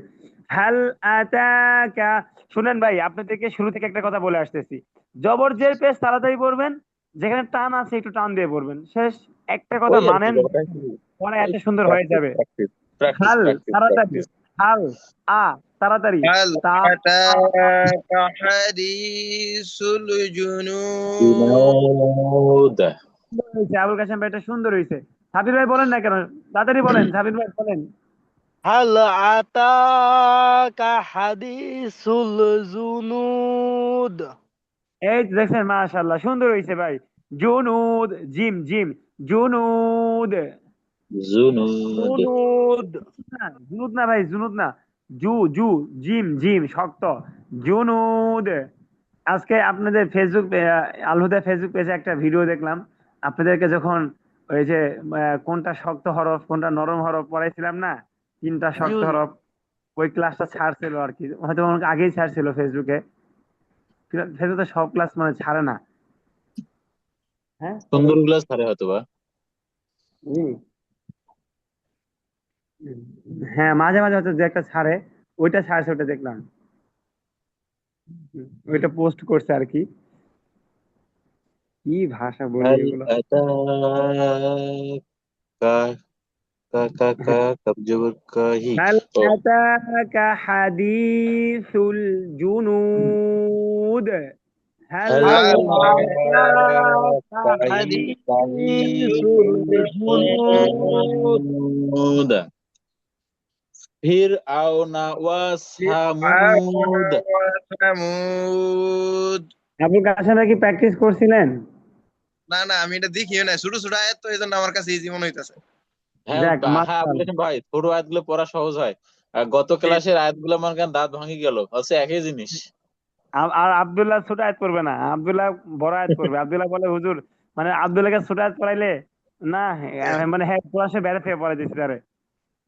হাল আতাকা, শুনেন ভাই, আপনাদেরকে শুরু থেকে একটা কথা বলে আসতেছি। জবর জের পেশ তাড়াতাড়ি পড়বেন, যেখানে টান আছে একটু টান দিয়ে পড়বেন, শেষ। একটা কথা ওই আর কি মানেন, ব্যাপারটা, পরে এত সুন্দর হয়ে প্র্যাকটিস যাবে। প্র্যাকটিস প্র্যাকটিস হাল প্র্যাকটিস তাড়াতাড়ি, প্র্যাকটিস। হাল আ তাড়াতাড়ি, هل তা أتاك حديث الجنود বিনোদ। সুন্দর হয়েছে আবুল কাশেম ভাই, এটা সুন্দর হয়েছে। সাবির ভাই বলেন না কেন, তাড়াতাড়ি বলেন, সাবির ভাই বলেন। هل أتاك حديث الجنود এই তো দেখছেন, মাশাআল্লাহ সুন্দর হয়েছে ভাই। জুনুদ, জিম জিম, জুনুদ। জুনুদ। জুনুদ না, জুনুদ না ভাই, জুনুদ না, জু জু, জিম জিম শক্ত, জুনুদ। আজকে আপনাদের ফেসবুক আলহুদা ফেসবুক পেজে একটা ভিডিও দেখলাম, আপনাদেরকে যখন ওই যে কোনটা শক্ত হরফ কোনটা নরম হরফ পড়াইছিলাম না, তিনটা জি শক্ত হুজুর। হরফ, ওই ক্লাসটা ছাড়ছিল আর কি, হয়তো অনেক আগেই ছাড়ছিল ফেসবুকে। ফেসবুকে সব ক্লাস মানে ছাড়ে না। হ্যাঁ সুন্দর গুলা ছাড়ে হয়তো বা। হুম। হ্যাঁ, মাঝে মাঝে হয়তো যে একটা ছাড়ে, ওইটা ছাড়ছে, ওটা দেখলাম। ওইটা পোস্ট করছে আর কি। কি ভাষা বলি হাল এগুলো। আতাকা, কা কা কা কব জবর কাহি। হাল ও আতাকা হাদিসুল জুনুদ, হাল হাল هل আতাকা أتاك কাহি কাহি حديث الجنود জুনুদ। ফিরআউনা ওয়া সামুদ। وثمود। আবুল কাশেম ভাই কি প্র্যাকটিস করছিলেন? না না, আমি এটা দেখিও না, ছোট ছোট আয়াত তো এই জন্য আমার কাছে ইজি মনে হইতাছে। হ্যাঁ যাক হ্যাঁ, আবুল মাশাআল্লাহ। কাশেম ভাই ছোট আয়াতগুলো পড়া সহজ হয়। আর গত ক্লাসের আয়াতগুলো মনে করেন দাঁত ভাঙি গেল, হচ্ছে একই জিনিস। আর আব্দুল্লাহ ছোট আয়াত পড়বে না, আব্দুল্লাহ বড় আয়াত পড়বে। আব্দুল্লাহ বলে হুজুর, মানে আব্দুল্লাহকে ছোট আয়াত পড়াইলে না, মানে হ্যাঁ কোরআন শরীফ বাইরে থেকে পড়াই দিচ্ছে তারে,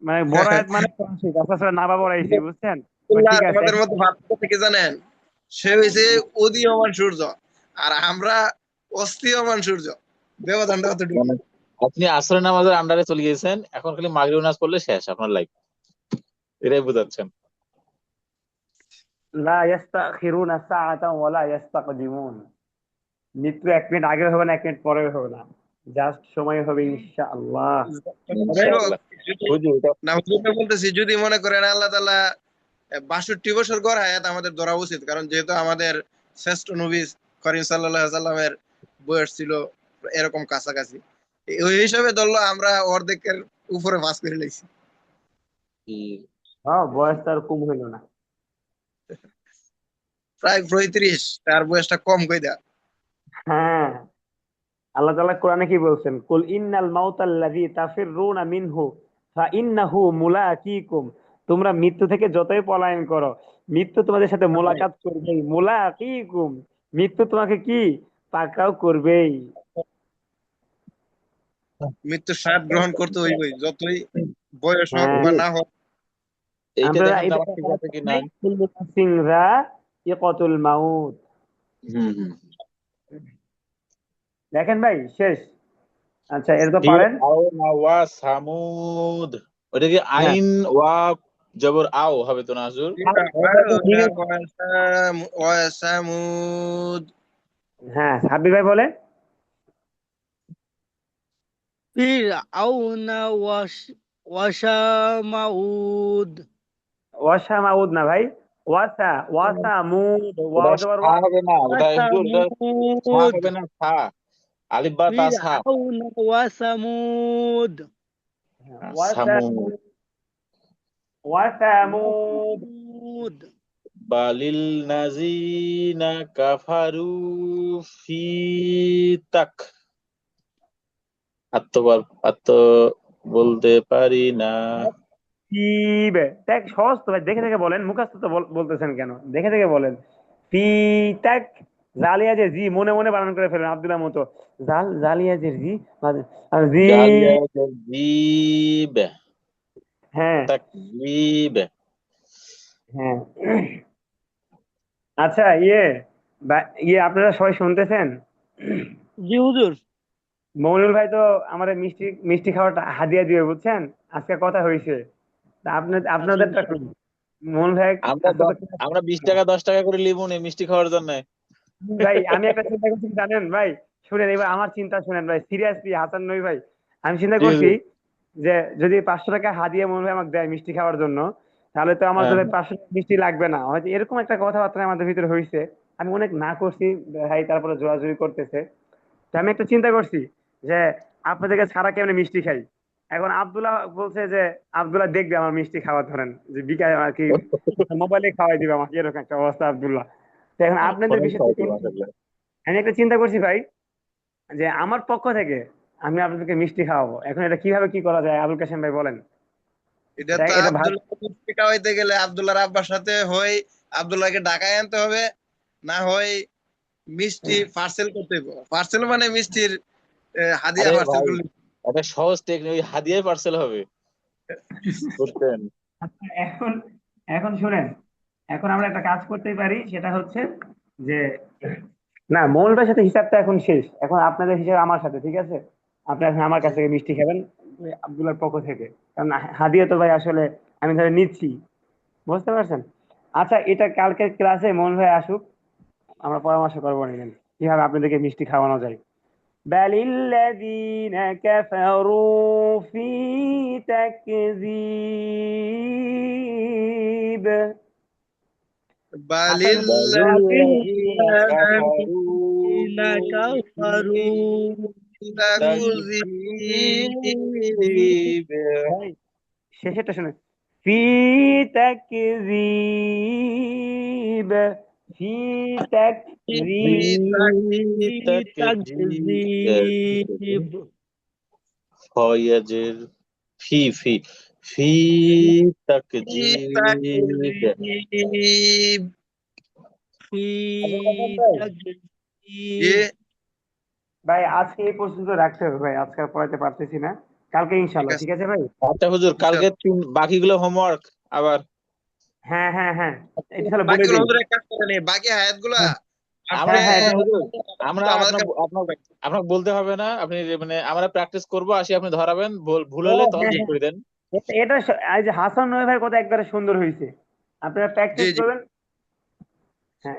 মানে বড় আয়াত মানে কোরআন শরীফ, আচ্ছা না বাবা পড়াইছি, বুঝছেন? ঠিক আছে। আমাদের মধ্যে পার্থক্য থেকে জানেন, সে হয়েছে উদীয়মান সূর্য, আর আমরা অস্তীয়মান সূর্য। ব্যবধানটা কতটুকু? মানে আপনি আসরের নামাজের আন্ডারে চলে গিয়েছেন, এখন খালি মাগরিব নামাজ পড়লে শেষ আপনার লাইফ, এটাই বোঝাচ্ছেন। লা ইস্তাখিরুনা সাআতান ওয়া লা ইস্তাকদিমুন, মৃত্যু 1 মিনিট আগে হবে না, 1 মিনিট পরে হবে না, জাস্ট সময় হবে ইনশাআল্লাহ। যাই হোক, ইনশাআল্লাহ। হুজুর এটা না হুজুরকে বলতেছি, যদি মনে করেন আল্লাহ তাআলা 62 বছর গড় হায়াত আমাদের ধরা উচিত, কারণ যেহেতু আমাদের শ্রেষ্ঠ নবী করিম সাল্লাল্লাহু আলাইহি সাল্লামের বয়স ছিল এরকম কাছাকাছি, ওই হিসাবে ধরলো আমরা অর্ধেকের উপরে পাস করে লাইছি। কি? হ্যাঁ, বয়স তার কম হইলো না। প্রায় 35, তার বয়সটা কম কই দেয়া। হ্যাঁ, আল্লাহ তাআলা কোরআনে কি বলছেন, কুল ইন্নাল মাউতাল্লাযী তাফিররুনা মিনহু ফাইন্নাহু মুলাকিকুম, তোমরা মৃত্যু থেকে যতই পলায়ন করো, মৃত্যু তোমাদের সাথে মোলাকাত করবেই, মুলাকিকুম, মৃত্যু তোমাকে কি পাকড়াও করবেই। মৃত্যুর স্বাদ গ্রহণ করতে হইবই, যতই বয়স হোক হ্যাঁ, বা না হোক। এইটা আমরা দেখেন তো এটা আমার ঠিক আছে কিনা। কুল্লু নাফসিন যায়িকাতুল মাউত। হুম হুম। দেখেন ভাই, শেষ। আচ্ছা, এটা তো পারেন। ফিরআউনা ওয়া সামুদ, ওটা কি হ্যাঁ, আইন ওয়া জবর আও হবে তো না হুজুর? ঠিক আছে। ওয়াসামুদ। হ্যাঁ, সাব্বির ভাই বলে। فرعون وثمود ওয়াসা মাউদ না ভাই, ওয়াসা ওয়াসা মুদ, ওটা ওয়াও জবর সা ওয়া। হবে না, ওটা হুজুর ওটা সা وثمود হবে না, সা আলিফ বা তা সা। فرعون وثمود ওয়াসা সামুদ। ওয়াসা মুদ। وثمود বালিল নাজিনা কাফারু ফি তাক। আত্ম বলতে পারি না। ফিবে ত্যাগ সহজ তো ভাই, দেখে দেখে বলেন, মুখস্থ তো বলতেছেন কেন, দেখে দেখে বলেন। ফি ত্যাগ জালিয়া যে জি মনে মনে বানান করে ফেলেন আব্দুল্লাহ মতো। জালিয়া যে জি আর জি। জালিয়া জীব, হ্যাঁ তাকজীব। হ্যাঁ। আচ্ছা ইয়ে আপনারা সবাই শুনতেছেন? জি হুজুর। মমিনুল ভাই তো আমাদের মিষ্টি মিষ্টি খাওয়াটা হাদিয়া দিবে বুঝছেন, আজকে কথা হয়েছে। তা আচ্ছা আপনাদেরটা শুনুন। মমিনুল ভাই আমরা আজকে তো আমরা 20 টাকা 10 টাকা করে লিবো নি মিষ্টি খাওয়ার জন্য। ভাই আমি একটা চিন্তা করছি কি জানেন ভাই, শুনেন এবার আমার চিন্তা শুনেন ভাই, সিরিয়াসলি হাসান নই ভাই, আমি চিন্তা জি করছি হুজুর। যে যদি 500 টাকা হাদিয়া মনে হয় আমাকে দেয় মিষ্টি খাওয়ার জন্য, তাহলে তো আমার হ্যাঁ ধরে 500 টাকা মিষ্টি লাগবে না, হয়তো এরকম একটা কথাবার্তা আমাদের ভিতরে হয়েছে। আমি অনেক না করছি ভাই, তারপরে জোরাজুরি করতেছে। তো আমি একটা চিন্তা করছি যে আপনাদেরকে ছাড়া কেমনে মিষ্টি খাই। এখন আব্দুল্লাহ বলছে যে আব্দুল্লাহ দেখবে আমার মিষ্টি খাওয়া, ধরেন যে বিকাল আর কি মোবাইলে খাওয়াই দিবে আমাকে, এরকম একটা অবস্থা আব্দুল্লাহ। তো এখন আপনাদের অনেক বিষয়টা খাওয়াতে শুনুন। মাশাআল্লাহ। আমি একটা চিন্তা করছি ভাই, যে আমার পক্ষ থেকে আমি আপনাদেরকে মিষ্টি খাওয়াবো। এখন এটা কিভাবে কি করা যায় আবুল কাশেম ভাই বলেন। এটা এটা তো এটা ভালো। আব্দুল্লাহ মিষ্টি খাওয়াইতে গেলে আব্দুল্লাহর আব্বার সাথে হয় আব্দুল্লাহকে ঢাকায় আনতে হবে, না হয় মিষ্টি পার্সেল করতে হবে। পার্সেল মানে মিষ্টির হাদিয়া আরে পার্সেল ভাই, করলে। একটা সহজ টেকনিক, ওই হাদিয়াই পার্সেল হবে, বুঝছেন? আচ্ছা, এখন এখন শুনেন, এখন আমরা একটা কাজ করতেই পারি, সেটা হচ্ছে যে না মৌল ভাইয়ের সাথে হিসাবটা এখন শেষ, এখন আপনাদের হিসাব আমার সাথে, ঠিক আছে? আপনারা এখন আমার কাছ থেকে মিষ্টি খাবেন ওই আব্দুল্লাহর পক্ষ থেকে, কারণ হাদিয়া তো ভাই আসলে আমি ধরে নিচ্ছি, বুঝতে পারছেন? আচ্ছা, এটা কালকের ক্লাসে মৌল ভাই আসুক, আমরা পরামর্শ করবো নিলেন কিভাবে আপনাদেরকে মিষ্টি খাওয়ানো যায়। বালিল্লাযীনা কাফারু ফি তাকযীব। আশা করি বালিল্লাযীনা কাফারু বালিল্লাযীনা কাফারু তাকযীব। ভাই শেষেরটা শুনে, ফি তাকযীব, ফি তাকযীব। তাকযীব। ফয়েজের ফি ফি ফি তাকযীব। তাকযীব। ফি ভাই জি, তাকযীব। ভাই আজকে এই পর্যন্ত রাখতে হবে ভাই, আজকে আর পড়াতে পারতেছি না, কালকে ঠিক ইনশাল্লাহ, আছে। ঠিক আছে ভাই? আচ্ছা হুজুর, কালকে বাকিগুলো হোমওয়ার্ক আবার। হ্যাঁ হ্যাঁ হ্যাঁ, এটা তাহলে বলে বাকিগুলো দিই। হুজুর এক কাজ করেন, এই বাকি আয়াতগুলা হ্যাঁ আমরা আপনি হ্যাঁ হ্যাঁ, শোনেন হুজুর, আমরা আমাদের আপনার কাছে আপনার আপনাকে বলতে হবে না, আপনি মানে আমরা প্র্যাকটিস করবো, আসি আপনি ধরাবেন, ভুল ও হলে তখন হ্যাঁ ঠিক হ্যাঁ, করে দেন। এই যে হাসান নয় ভাই কথা একবারে সুন্দর হয়েছে, আপনারা জি প্র্যাকটিস জি করবেন। হ্যাঁ,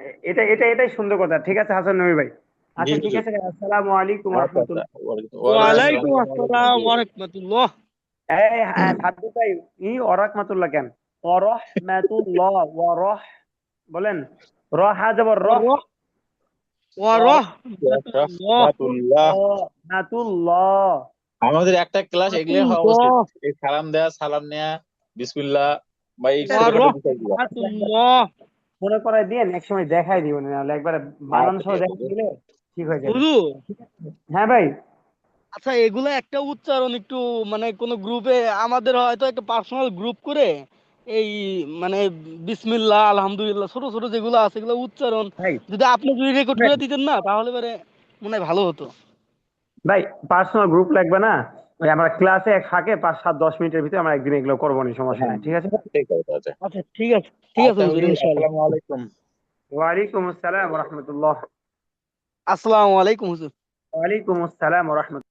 এটাই সুন্দর কথা, ঠিক আছে হাসান নবী ভাই। জি আচ্ছা ঠিক হুজুর। আছে ভাই, আসসালামু আলাইকুম আচ্ছা আচ্ছা, রহমতুল্লাহ। ওয়ালাইকুম আসসালাম, ওয়ালাইকুম আসসালামু আলাইকুম আসসালাম হুজুর। ওয়া রাহমাতুল্লাহ। এই হ্যাঁ সাদ্দু ভাই, ওরাহমাতুল্লাহ কেন, ওরহমাতুল্লাহ ওয়ারহ বলেন, রহা জবর রহ, ওয়া রাহমাতুল্লাহ। রাহমাতুল্লাহ। ওরহমাতুল্লাহ। আমাদের একটা ক্লাস এগুলো হওয়া উচিত, রাহমাতুল্লাহ। এই সালাম দেয়া, সালাম নেয়া, বিসমিল্লাহ, বা এই এটা ওয়া ছোটখাটো বিষয়গুলো। রাহমাতুল্লাহ। মনে করাই দিয়ে এক সময় দেখাই দিব, নাহলে একবারে বানান আচ্ছা সহ ঠিক আছে দেখাই হুজুর। দিলে ঠিক হয়ে যাবে। হুজুর, হ্যাঁ ভাই। আচ্ছা এগুলো একটা উচ্চারণ একটু মানে কোন গ্রুপে আমাদের হয়তো একটা পার্সোনাল গ্রুপ করে এই মানে বিসমিল্লাহ আলহামদুলিল্লাহ ছোট ছোট যেগুলো আছে এগুলো উচ্চারণ ভাই যদি আপনি যদি রেকর্ড করে দিতেন না তাহলে পরে মনে হয় ভালো হতো। ভাই পার্সোনাল গ্রুপ লাগবে না, ওই আমরা ক্লাসে এক ফাঁকে 5 7 10 মিনিটের ভিতরে আমরা একদিন এগুলো করবো নি, সমস্যা হ্যাঁ নেই, ঠিক আছে? ঠিক আছে। আচ্ছা আচ্ছা ঠিক আছে, ঠিক আছে আচ্ছা হুজুর হুজুর, ইনশাআল্লাহ। আসসালামু আলাইকুম। ওয়ালাইকুম আসসালাম রহমতুল্লাহ। আসসালামু আলাইকুম হুজুর। ওয়ালাইকুম আসসালাম রহমতুল্লাহ।